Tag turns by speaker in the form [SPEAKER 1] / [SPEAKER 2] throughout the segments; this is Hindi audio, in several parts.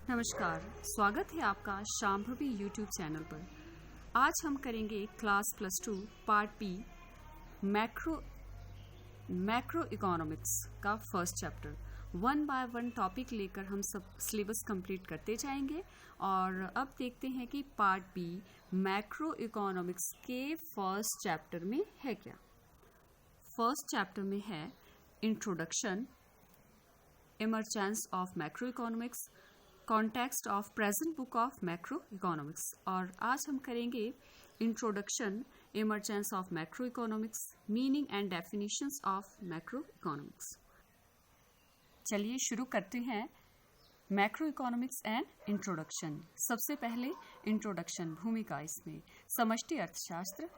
[SPEAKER 1] नमस्कार, स्वागत है आपका शांभवी यूट्यूब चैनल पर। आज हम करेंगे class +2 part B macroeconomics का first chapter. One by one topic लेकर हम सब सिलेबस कंप्लीट करते जाएंगे और अब देखते हैं कि पार्ट बी मैक्रो इकोनॉमिक्स के फर्स्ट चैप्टर में है क्या। फर्स्ट चैप्टर में है introduction, emergence of macro economics, context of present book of macro economics. और आज हम करेंगे introduction, emergence of macro economics, meaning and definitions of macro economics. चलिए शुरू करते हैं मैक्रो इकोनॉमिक्स एंड इंट्रोडक्शन। सबसे पहले इंट्रोडक्शन, भूमिका। इसमें समष्टि अर्थशास्त्र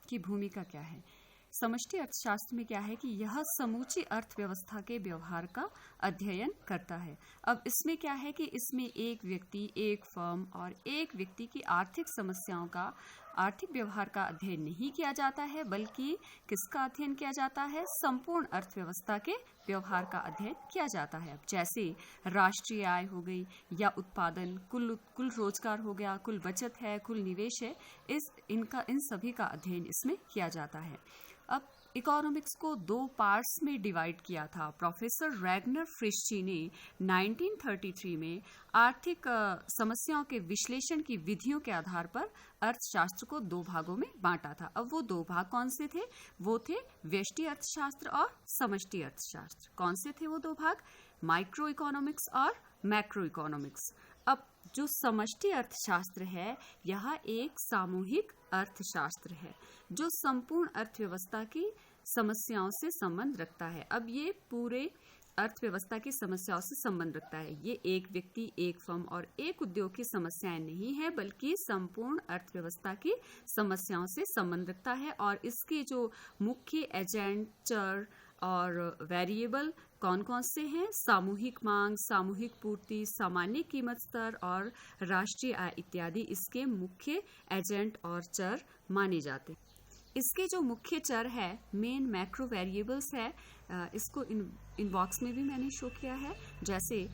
[SPEAKER 1] की भूमिका क्या है। समष्टि अर्थशास्त्र में क्या है कि यह समूची अर्थव्यवस्था के व्यवहार का अध्ययन करता है। अब इसमें क्या है कि इसमें एक व्यक्ति, एक फर्म और एक व्यक्ति की आर्थिक समस्याओं का, आर्थिक व्यवहार का अध्ययन नहीं किया जाता है, बल्कि किसका अध्ययन किया जाता है, संपूर्ण अर्थव्यवस्था के व्यवहार का अध्ययन किया जाता है। जैसे राष्ट्रीय आय हो गई या उत्पादन, कुल रोजगार हो गया, कुल बचत है, कुल निवेश है, इन सभी का अध्ययन इसमें किया जाता है। अब इकोनॉमिक्स को दो पार्ट्स में डिवाइड किया था। प्रोफेसर रैगनर फ्रिश्ची ने 1933 में आर्थिक समस्याओं के विश्लेषण की विधियों के आधार पर अर्थशास्त्र को दो भागों में बांटा था। अब वो दो भाग कौन से थे? वो थे व्यष्टि अर्थशास्त्र और समष्टि अर्थशास्त्र। कौन से थे वो दो भाग? माइक्रो इकोनॉमिक्स और मैक्रो इकोनॉमिक्स। अब जो समष्टि अर्थशास्त्र है, यह एक सामूहिक अर्थशास्त्र है जो संपूर्ण अर्थव्यवस्था की समस्याओं से संबंध रखता है। अब ये पूरे अर्थव्यवस्था की समस्याओं से संबंध रखता है। ये एक व्यक्ति, एक फर्म और एक उद्योग की समस्याएं नहीं है, बल्कि संपूर्ण अर्थव्यवस्था की समस्याओं से संबंध रखता है। और इसके जो मुख्य एजेंट, चर और वेरिएबल कौन कौन से हैं? सामूहिक मांग, सामूहिक पूर्ति, सामान्य कीमत स्तर और राष्ट्रीय आय इत्यादि इसके मुख्य एजेंट और चर माने जाते हैं। इसके जो मुख्य चर है, मेन मैक्रो वेरिएबल्स है, इसको इन बॉक्स में भी मैंने शो किया है। जैसे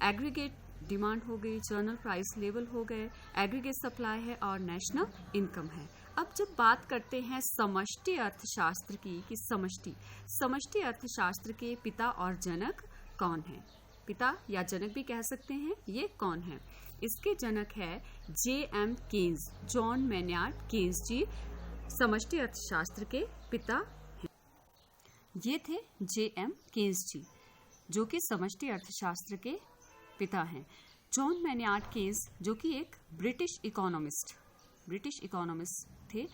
[SPEAKER 1] एग्रीगेट डिमांड हो गई, जर्नल प्राइस लेवल हो गए, एग्रीगेट सप्लाई है और नेशनल इनकम है। अब जब बात करते हैं समष्टि अर्थशास्त्र की, कि समष्टि अर्थशास्त्र के पिता और जनक कौन है? पिता या जनक भी कह सकते हैं। ये कौन है? इसके जनक है J.M. केन्स, जॉन मैन्यार्ड केन्स जी समष्टि अर्थशास्त्र के पिता हैं। ये थे J.M. केन्स जी, जो कि समष्टि अर्थशास्त्र के पिता हैं। जॉन मैन्यार्ड केन्स, जो कि एक ब्रिटिश इकोनॉमिस्ट थे,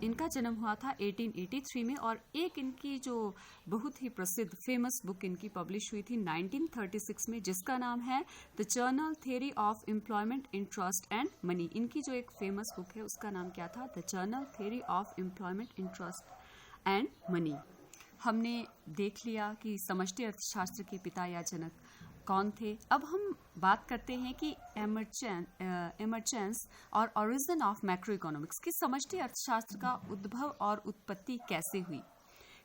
[SPEAKER 1] इनका जन्म हुआ था 1883 में और एक इनकी जो बहुत ही प्रसिद्ध फेमस बुक इनकी पब्लिश हुई थी 1936 में, जिसका नाम है the journal theory of employment, interest and money. इनकी जो एक फेमस बुक है उसका नाम क्या था? The journal theory of employment, interest and money. हमने देख लिया कि समष्टि अर्थशास्त्र के पिता या जनक कौन थे। अब हम बात करते हैं कि इमर्जेंस और ओरिजिन ऑफ मैक्रो इकोनॉमिक्स, की समष्टि अर्थशास्त्र का उद्भव और उत्पत्ति कैसे हुई।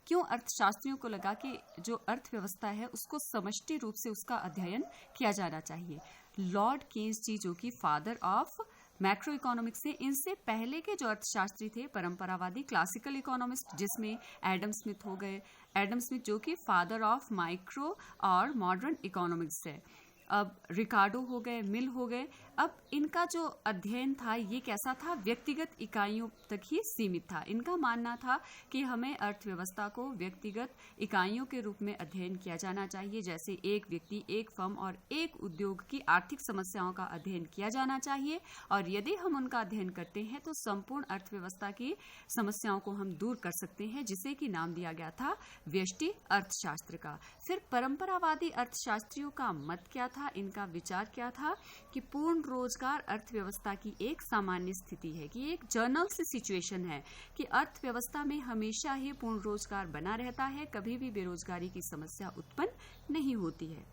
[SPEAKER 1] क्यों अर्थशास्त्रियों को लगा कि जो अर्थव्यवस्था है उसको समष्टि रूप से उसका अध्ययन किया जाना चाहिए। लॉर्ड केन्स जी, जो कि फादर ऑफ मैक्रो इकोनॉमिक्स थे, इनसे पहले के जो अर्थशास्त्री थे परंपरावादी क्लासिकल इकोनॉमिस्ट, जिसमें एडम स्मिथ हो गए, एडम स्मिथ जो कि फादर ऑफ माइक्रो और मॉडर्न इकोनॉमिक्स है। अब रिकार्डो हो गए, मिल हो गए। अब इनका जो अध्ययन था ये कैसा था? व्यक्तिगत इकाइयों तक ही सीमित था। इनका मानना था कि हमें अर्थव्यवस्था को व्यक्तिगत इकाइयों के रूप में अध्ययन किया जाना चाहिए। जैसे एक व्यक्ति, एक फर्म और एक उद्योग की आर्थिक समस्याओं का अध्ययन किया जाना चाहिए, और यदि हम उनका अध्ययन करते हैं तो संपूर्ण अर्थव्यवस्था की समस्याओं को हम दूर कर सकते हैं, जिसे कि नाम दिया गया था व्यष्टि अर्थशास्त्र का। फिर परंपरावादी अर्थशास्त्रियों का मत क्या था? इनका विचार क्या था कि पूर्ण रोजगार अर्थव्यवस्था की एक सामान्य स्थिति है, कि एक जनरल सी सिचुएशन है कि अर्थव्यवस्था में हमेशा ही पूर्ण रोजगार बना रहता है, कभी भी बेरोजगारी की समस्या उत्पन्न नहीं होती है।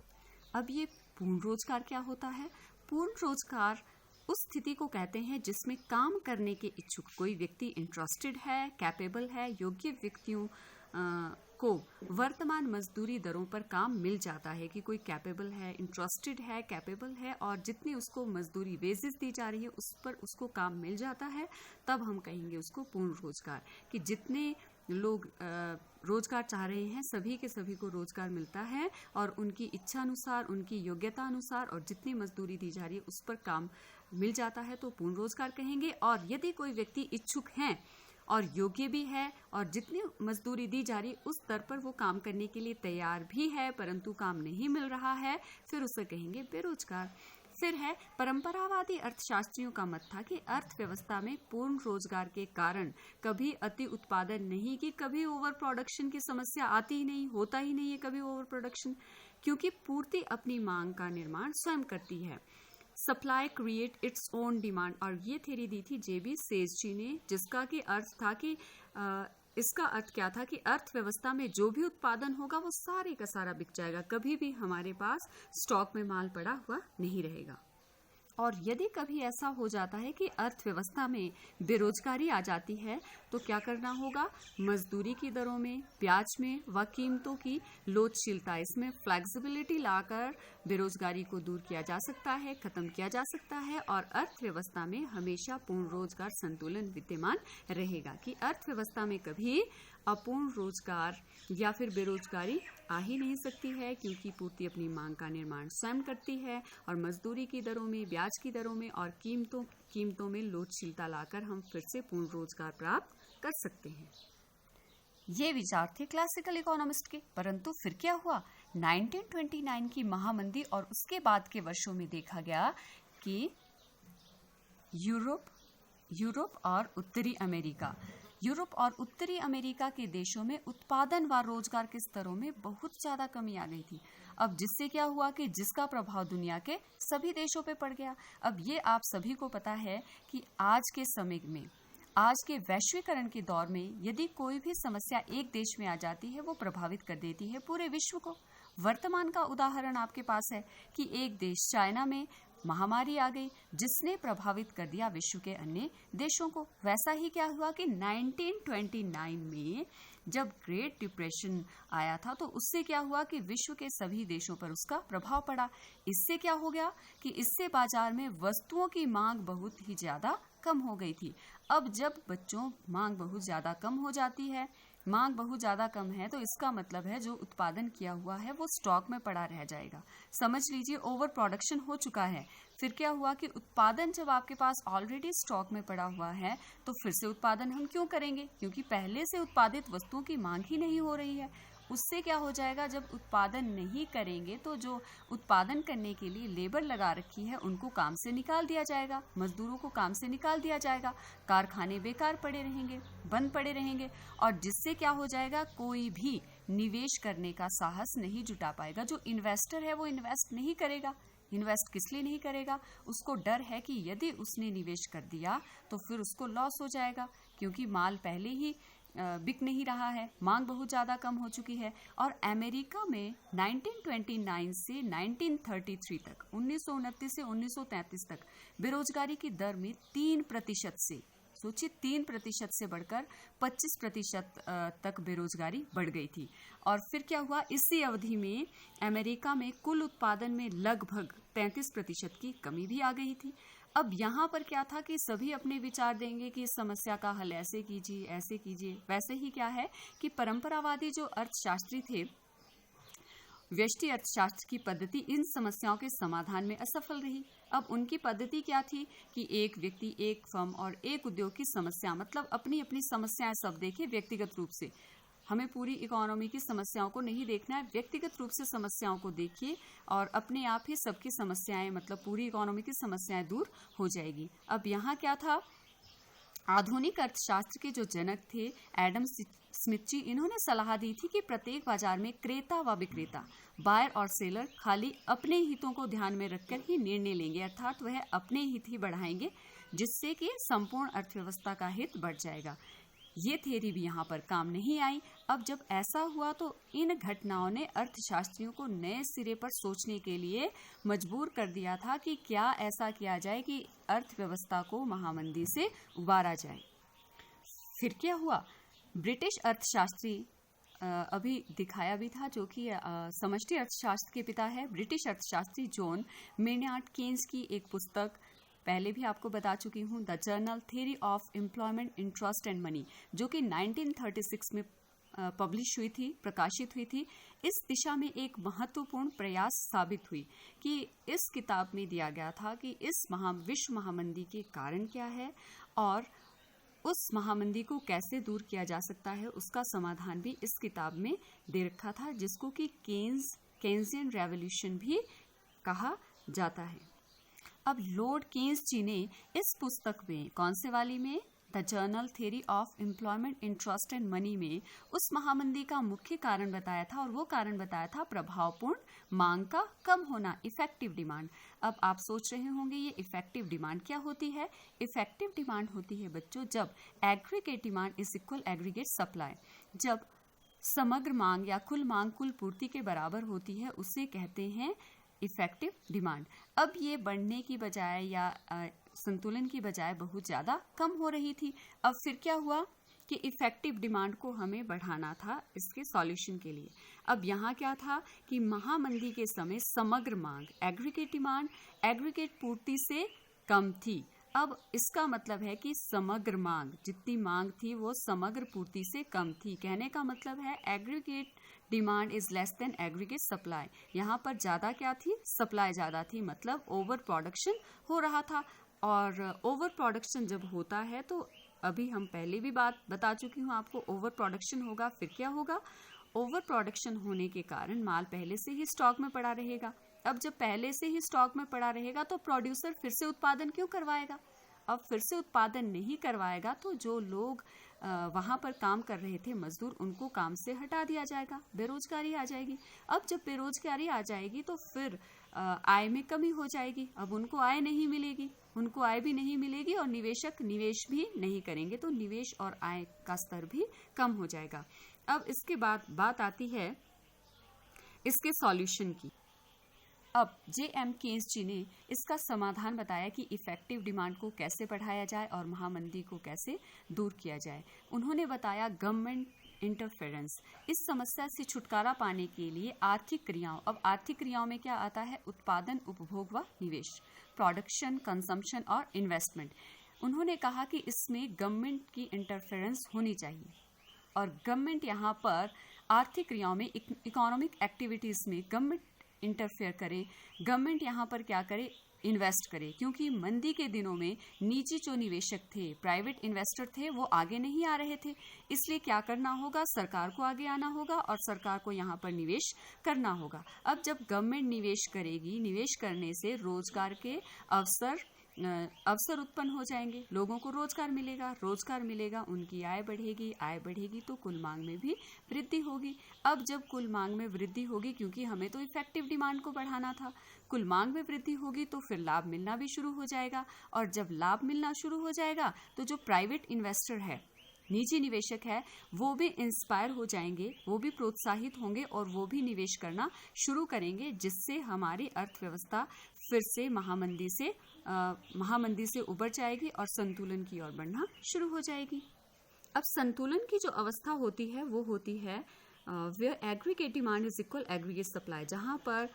[SPEAKER 1] अब ये पूर्ण रोजगार क्या होता है? पूर्ण रोजगार उस स्थिति को कहते हैं जिसमें काम करने के इच्छुक कोई व्यक्ति इंटरेस्टेड है, कैपेबल है, योग्य व्यक्तियों को वर्तमान मजदूरी दरों पर काम मिल जाता है, कि कोई कैपेबल है, इंटरेस्टेड है, कैपेबल है और जितनी उसको मजदूरी वेजेस दी जा रही है उस पर उसको काम मिल जाता है, तब हम कहेंगे उसको पूर्ण रोजगार। कि जितने लोग रोजगार चाह रहे हैं सभी के सभी को रोजगार मिलता है और उनकी इच्छा अनुसार, उनकी योग्यता अनुसार और जितनी मजदूरी दी जा रही है उस पर काम मिल जाता है, तो पूर्ण रोजगार कहेंगे। और यदि कोई व्यक्ति इच्छुक है और योग्य भी है और जितनी मजदूरी दी जा रही उस स्तर पर वो काम करने के लिए तैयार भी है परंतु काम नहीं मिल रहा है, फिर उसे कहेंगे बेरोजगार। फिर है, परंपरावादी अर्थशास्त्रियों का मत था कि अर्थव्यवस्था में पूर्ण रोजगार के कारण कभी अति उत्पादन नहीं, कि कभी ओवर प्रोडक्शन की समस्या आती ही नहीं, होता ही नहीं है कभी ओवर प्रोडक्शन, क्योंकि पूर्ति अपनी मांग का निर्माण स्वयं करती है। Supply create its own demand, और ये थ्योरी दी थी जेबी सेज जी ने, जिसका कि अर्थ था कि इसका अर्थ क्या था कि अर्थव्यवस्था में जो भी उत्पादन होगा वो सारे का सारा बिक जाएगा, कभी भी हमारे पास स्टॉक में माल पड़ा हुआ नहीं रहेगा। और यदि कभी ऐसा हो जाता है कि अर्थव्यवस्था में बेरोजगारी आ जाती है तो क्या करना होगा, मजदूरी की दरों में, ब्याज में व कीमतों की लोचशीलता, इसमें फ्लेक्सिबिलिटी लाकर बेरोजगारी को दूर किया जा सकता है, खत्म किया जा सकता है और अर्थव्यवस्था में हमेशा पूर्ण रोजगार संतुलन विद्यमान रहेगा। कि अर्थव्यवस्था में कभी अपूर्ण रोजगार या फिर बेरोजगारी आ ही नहीं सकती है, क्योंकि पूर्ति अपनी मांग का निर्माण स्वयं करती है और मजदूरी की दरों में, ब्याज की दरों में और कीमतों में लोचशीलता लाकर हम फिर से पूर्ण रोजगार प्राप्त कर सकते हैं। ये विचार थे क्लासिकल इकोनॉमिस्ट के, परंतु फिर क्या हुआ, 1929 की महामंदी और उसके बाद के वर्षों में देखा गया कि यूरोप और उत्तरी अमेरिका के देशों में उत्पादन व रोजगार के स्तरों में बहुत ज्यादा कमी आ गई थी। अब जिससे क्या हुआ कि जिसका प्रभाव दुनिया के सभी देशों पे पड़ गया। अब ये आप सभी को पता है कि आज के समय में, आज के वैश्वीकरण के दौर में यदि कोई भी समस्या एक देश में आ जाती है वो प्रभावित कर देती है पूरे विश्व को। वर्तमान का उदाहरण आपके पास है कि एक देश चाइना में महामारी आ गई जिसने प्रभावित कर दिया विश्व के अन्य देशों को। वैसा ही क्या हुआ कि 1929 में जब ग्रेट डिप्रेशन आया था तो उससे क्या हुआ कि विश्व के सभी देशों पर उसका प्रभाव पड़ा। इससे क्या हो गया कि इससे बाजार में वस्तुओं की मांग बहुत ही ज्यादा कम हो गई थी। अब जब बच्चों मांग बहुत ज्यादा कम हो जाती है, मांग बहुत ज्यादा कम है, तो इसका मतलब है जो उत्पादन किया हुआ है वो स्टॉक में पड़ा रह जाएगा। समझ लीजिए ओवर प्रोडक्शन हो चुका है। फिर क्या हुआ कि उत्पादन जब आपके पास ऑलरेडी स्टॉक में पड़ा हुआ है तो फिर से उत्पादन हम क्यों करेंगे, क्योंकि पहले से उत्पादित वस्तुओं की मांग ही नहीं हो रही है। उससे क्या हो जाएगा, जब उत्पादन नहीं करेंगे तो जो उत्पादन करने के लिए लेबर लगा रखी है उनको काम से निकाल दिया जाएगा, मजदूरों को काम से निकाल दिया जाएगा, कारखाने बेकार पड़े रहेंगे, बंद पड़े रहेंगे और जिससे क्या हो जाएगा, कोई भी निवेश करने का साहस नहीं जुटा पाएगा। जो इन्वेस्टर है वो इन्वेस्ट नहीं करेगा। इन्वेस्ट किस लिए नहीं करेगा, उसको डर है कि यदि उसने निवेश कर दिया तो फिर उसको लॉस हो जाएगा, क्योंकि माल पहले ही बिक नहीं रहा है, मांग बहुत ज़्यादा कम हो चुकी है। और अमेरिका में 1929 से 1933 तक, 1929 से 1933 तक बेरोजगारी की दर में 3% से, सोचिए 3% से बढ़कर 25% तक बेरोजगारी बढ़ गई थी। और फिर क्या हुआ, इसी अवधि में अमेरिका में कुल उत्पादन में लगभग 33% की कमी भी आ गई थी। अब यहाँ पर क्या था कि सभी अपने विचार देंगे कि इस समस्या का हल ऐसे कीजिए, ऐसे कीजिए। वैसे ही क्या है कि परंपरावादी जो अर्थशास्त्री थे, व्यष्टि अर्थशास्त्र की पद्धति इन समस्याओं के समाधान में असफल रही। अब उनकी पद्धति क्या थी कि एक व्यक्ति, एक फर्म और एक उद्योग की समस्या, मतलब अपनी अपनी समस्याएं सब देखे व्यक्तिगत रूप से। हमें पूरी इकोनॉमी की समस्याओं को नहीं देखना है, व्यक्तिगत रूप से समस्याओं को देखिए और अपने आप ही सबकी समस्याएं, मतलब पूरी इकोनॉमी की समस्याएं दूर हो जाएगी। अब यहाँ क्या था, आधुनिक अर्थशास्त्र के जो जनक थे एडम स्मिथ जी, इन्होंने सलाह दी थी कि प्रत्येक बाजार में क्रेता व विक्रेता, बायर और सेलर खाली अपने हितों को ध्यान में रखकर ही निर्णय लेंगे, अर्थात वह अपने हित ही बढ़ाएंगे, जिससे कि संपूर्ण अर्थव्यवस्था का हित बढ़ जाएगा। ये थ्योरी भी यहाँ पर काम नहीं आई। अब जब ऐसा हुआ तो इन घटनाओं ने अर्थशास्त्रियों को नए सिरे पर सोचने के लिए मजबूर कर दिया था कि क्या ऐसा किया जाए कि अर्थव्यवस्था को महामंदी से उबारा जाए। फिर क्या हुआ, ब्रिटिश अर्थशास्त्री अभी दिखाया भी था, जो कि समष्टि अर्थशास्त्र के पिता है, ब्रिटिश अर्थशास्त्री जॉन मेynard केन्स की एक पुस्तक पहले भी आपको बता चुकी हूँ, the journal theory of employment, interest and money, जो कि 1936 में पब्लिश हुई थी, प्रकाशित हुई थी। इस दिशा में एक महत्वपूर्ण प्रयास साबित हुई कि इस किताब में दिया गया था कि इस विश्व महामंदी के कारण क्या है और उस महामंदी को कैसे दूर किया जा सकता है, उसका समाधान भी इस किताब में दे रखा था, जिसको कि केन्सियन रेवोल्यूशन भी कहा जाता है। अब लॉर्ड केन्स जी ने इस पुस्तक में, कौन से वाली में, the journal theory of employment, interest and money में उस महामंदी का मुख्य कारण बताया था, और वो कारण बताया था प्रभावपूर्ण मांग का कम होना, इफेक्टिव डिमांड। अब आप सोच रहे होंगे ये इफेक्टिव डिमांड क्या होती है? इफेक्टिव डिमांड होती है बच्चों जब aggregate demand is equal aggregate supply, जब समग्र मांग या कुल मांग कुल पूर्ति के बराबर होती है, उसे कहते हैं इफेक्टिव डिमांड। अब ये बढ़ने की बजाय या संतुलन की बजाय बहुत ज़्यादा कम हो रही थी। अब फिर क्या हुआ कि इफेक्टिव डिमांड को हमें बढ़ाना था इसके सॉल्यूशन के लिए। अब यहाँ क्या था कि महामंदी के समय समग्र मांग, एग्रीगेट डिमांड, एग्रीगेट पूर्ति से कम थी। अब इसका मतलब है कि समग्र मांग, जितनी मांग थी वो समग्र पूर्ति से कम थी। कहने का मतलब है aggregate demand is less than aggregate supply. यहाँ पर ज़्यादा क्या थी? सप्लाई ज़्यादा थी, मतलब ओवर प्रोडक्शन हो रहा था। और ओवर प्रोडक्शन जब होता है तो अभी हम पहले भी बात बता चुकी हूँ आपको, ओवर प्रोडक्शन होगा फिर क्या होगा? ओवर प्रोडक्शन होने के कारण माल पहले से ही स्टॉक में पड़ा रहेगा। अब जब पहले से ही स्टॉक में पड़ा रहेगा तो प्रोड्यूसर फिर से उत्पादन क्यों करवाएगा? अब फिर से उत्पादन नहीं करवाएगा तो जो लोग वहाँ पर काम कर रहे थे, मजदूर, उनको काम से हटा दिया जाएगा, बेरोजगारी आ जाएगी। अब जब बेरोजगारी आ जाएगी तो फिर आय में कमी हो जाएगी। अब उनको आय नहीं मिलेगी, उनको आय भी नहीं मिलेगी और निवेशक निवेश भी नहीं करेंगे, तो निवेश और आय का स्तर भी कम हो जाएगा। अब इसके बाद बात आती है इसके सॉल्यूशन की। अब जे.एम. केन्स जी ने इसका समाधान बताया कि इफेक्टिव डिमांड को कैसे बढ़ाया जाए और महामंदी को कैसे दूर किया जाए। उन्होंने बताया गवर्नमेंट इंटरफेरेंस, इस समस्या से छुटकारा पाने के लिए आर्थिक क्रियाओं। अब आर्थिक क्रियाओं में क्या आता है? उत्पादन, उपभोग व निवेश, प्रोडक्शन, कंजम्पशन और इन्वेस्टमेंट। उन्होंने कहा कि इसमें गवर्नमेंट की इंटरफेरेंस होनी चाहिए और गवर्नमेंट यहाँ पर आर्थिक क्रियाओं में, इकोनॉमिक एक्टिविटीज़ में गवर्नमेंट इंटरफेयर करे। गवर्नमेंट यहाँ पर क्या करे? इन्वेस्ट करे, क्योंकि मंदी के दिनों में निजी जो निवेशक थे, प्राइवेट इन्वेस्टर थे, वो आगे नहीं आ रहे थे। इसलिए क्या करना होगा? सरकार को आगे आना होगा और सरकार को यहाँ पर निवेश करना होगा। अब जब गवर्नमेंट निवेश करेगी, निवेश करने से रोजगार के अवसर उत्पन्न हो जाएंगे, लोगों को रोजगार मिलेगा, रोजगार मिलेगा, उनकी आय बढ़ेगी, आय बढ़ेगी तो कुल मांग में भी वृद्धि होगी। अब जब कुल मांग में वृद्धि होगी, क्योंकि हमें तो इफेक्टिव डिमांड को बढ़ाना था, कुल मांग में वृद्धि होगी तो फिर लाभ मिलना भी शुरू हो जाएगा। और जब लाभ मिलना शुरू हो जाएगा तो जो प्राइवेट इन्वेस्टर है, निजी निवेशक है, वो भी इंस्पायर हो जाएंगे, वो भी प्रोत्साहित होंगे और वो भी निवेश करना शुरू करेंगे, जिससे हमारी अर्थव्यवस्था फिर से महामंदी से उबर जाएगी और संतुलन की ओर बढ़ना शुरू हो जाएगी। अब संतुलन की जो अवस्था होती है वो होती है where aggregate demand is equal aggregate supply, जहाँ पर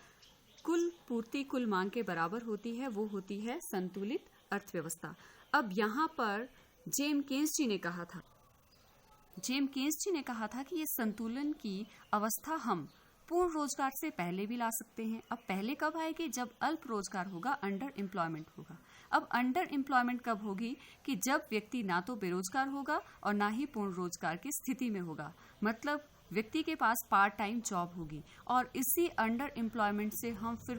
[SPEAKER 1] कुल पूर्ति कुल मांग के बराबर होती है, वो होती है संतुलित अर्थव्यवस्था। अब यहाँ पर जे.एम. केन्स जी ने कहा था कि ये संतुलन की अवस्था हम पूर्ण रोजगार से पहले भी ला सकते हैं। अब पहले कब आएगी? जब अल्प रोजगार होगा, अंडर एम्प्लॉयमेंट होगा। अब अंडर एम्प्लॉयमेंट कब होगी? कि जब व्यक्ति ना तो बेरोजगार होगा और ना ही पूर्ण रोजगार की स्थिति में होगा, मतलब व्यक्ति के पास पार्ट टाइम जॉब होगी, और इसी अंडर एम्प्लॉयमेंट से हम फिर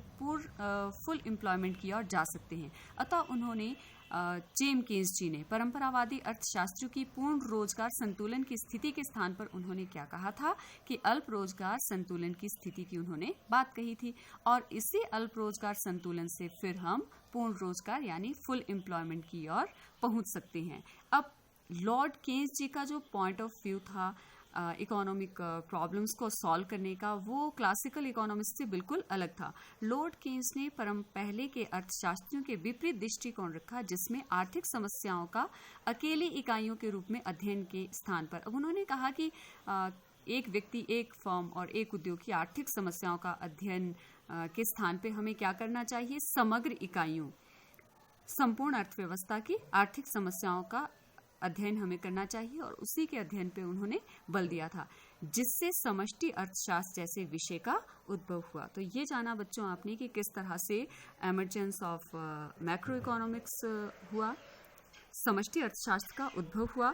[SPEAKER 1] फुल एम्प्लॉयमेंट की ओर जा सकते हैं। अतः उन्होंने जे.एम. केन्स जी ने परंपरावादी अर्थशास्त्रियों की पूर्ण रोजगार संतुलन की स्थिति के स्थान पर उन्होंने क्या कहा था कि अल्प रोजगार संतुलन की स्थिति की उन्होंने बात कही थी, और इसी अल्प रोजगार संतुलन से फिर हम पूर्ण रोजगार यानी फुल एम्प्लॉयमेंट की ओर पहुंच सकते हैं। अब लॉर्ड केन्स जी का जो पॉइंट ऑफ व्यू था इकोनॉमिक प्रॉब्लम्स को सॉल्व करने का, वो क्लासिकल इकोनॉमिक्स से बिल्कुल अलग था। लॉर्ड केन्स ने पहले के अर्थशास्त्रियों के विपरीत दृष्टिकोण रखा, जिसमें आर्थिक समस्याओं का अकेली इकाइयों के रूप में अध्ययन के स्थान पर। अब उन्होंने कहा कि एक व्यक्ति, एक फर्म और एक उद्योग की आर्थिक समस्याओं का अध्ययन के स्थान पे हमें क्या करना चाहिए? समग्र इकाइयों, संपूर्ण अर्थव्यवस्था की आर्थिक समस्याओं का अध्ययन हमें करना चाहिए, और उसी के अध्ययन पे उन्होंने बल दिया था, जिससे समष्टि अर्थशास्त्र जैसे विषय का उद्भव हुआ। तो ये जाना बच्चों आपने कि किस तरह से एमर्जेंस ऑफ मैक्रो इकोनॉमिक्स हुआ, समष्टि अर्थशास्त्र का उद्भव हुआ।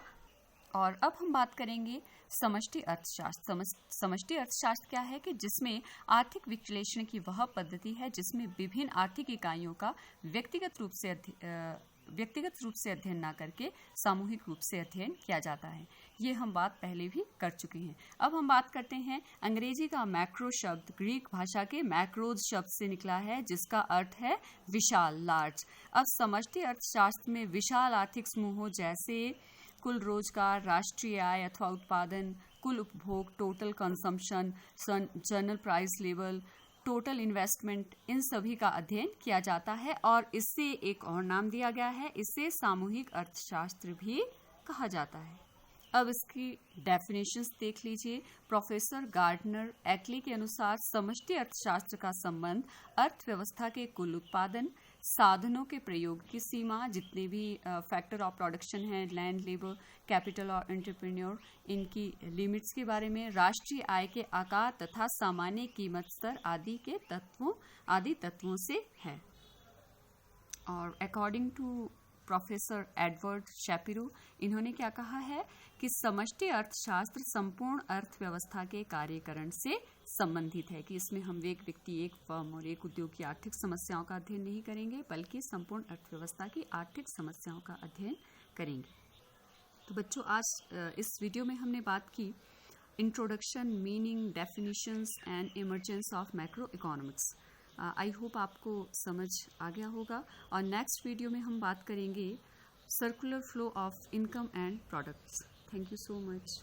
[SPEAKER 1] और अब हम बात करेंगे समष्टि अर्थशास्त्र। समष्टि अर्थशास्त्र क्या है? कि जिसमें आर्थिक विश्लेषण की वह पद्धति है जिसमें विभिन्न आर्थिक इकाइयों का व्यक्तिगत रूप से अध्ययन ना करके सामूहिक रूप से अध्ययन किया जाता है। ये हम बात पहले भी कर चुके हैं। अब हम बात करते हैं अंग्रेजी का मैक्रो शब्द ग्रीक भाषा के मैक्रोज शब्द से निकला है, जिसका अर्थ है विशाल, लार्ज। अब समष्टि अर्थशास्त्र में विशाल आर्थिक समूहों जैसे कुल रोजगार, राष्ट्रीय आय अथवा उत्पादन, कुल उपभोग, total consumption, general price level, total investment, इन सभी का अध्ययन किया जाता है, और इससे एक और नाम दिया गया है, इसे सामूहिक अर्थशास्त्र भी कहा जाता है। अब इसकी डेफिनेशंस देख लीजिए। प्रोफेसर गार्डनर एक्ली के अनुसार समष्टि अर्थशास्त्र का संबंध अर्थव्यवस्था के कुल उत्पादन, साधनों के प्रयोग की सीमा, जितने भी फैक्टर ऑफ प्रोडक्शन हैं, लैंड, लेबर, कैपिटल और एंटरप्रेन्योर, इनकी लिमिट्स के बारे में, राष्ट्रीय आय के आकार तथा सामान्य कीमत स्तर आदि तत्वों से है। और अकॉर्डिंग टू प्रोफेसर एडवर्ड शैपिरो, इन्होंने क्या कहा है कि समष्टि अर्थशास्त्र संपूर्ण अर्थव्यवस्था के कार्यकरण से संबंधित है, कि इसमें हम एक व्यक्ति, एक फर्म और एक उद्योग की आर्थिक समस्याओं का अध्ययन नहीं करेंगे, बल्कि संपूर्ण अर्थव्यवस्था की आर्थिक समस्याओं का अध्ययन करेंगे। तो बच्चों, आज इस वीडियो में हमने बात की introduction, meaning, definitions and emergence of macro economics. I hope आपको समझ आ गया होगा, और नेक्स्ट वीडियो में हम बात करेंगे circular flow of income and products. Thank you so much.